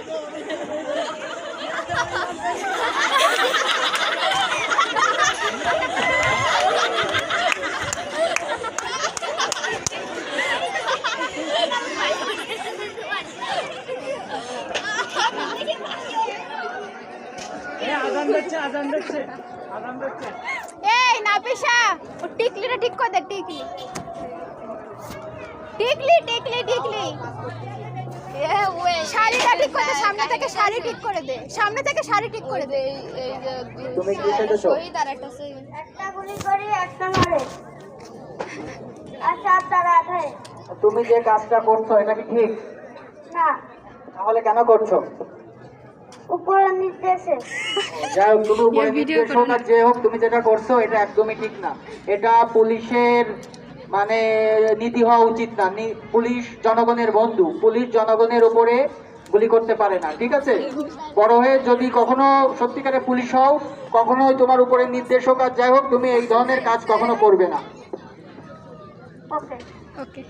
এই নাফিসা ও টিকলিটা ঠিক করে দে। টিকলি টিকলি টিকলি টিকলি শাড়িটা ঠিক করে দে। সামনে থেকে শাড়ি ঠিক করে দে। সামনে থেকে শাড়ি ঠিক করে দে। এই যে তুমি কি সেজেছো? শহীদ আর একটা শহীদ। একটা গুলি করি একটা মারে আর সাতটা রাধে। তুমি যে কাজটা করছো এটা কি ঠিক? না, তাহলে কেন করছো? উপরের নির্দেশে। যাই হোক, তুমি উপরে নির্দেশ হোক আর যে হোক, তুমি যেটা করছো এটা একদমই ঠিক না। এটা পুলিশের মানে নীতি হওয়া উচিত না। পুলিশ জনগণের বন্ধু, পুলিশ জনগণের উপরে গুলি করতে পারে না, ঠিক আছে? বড় হয়ে যদি কখনো সত্যিকারে পুলিশ হও, কখনোই তোমার উপরে নির্দেশ হোক আর যাই হোক, তুমি এই ধরনের কাজ কখনো করবে না। ওকে ওকে।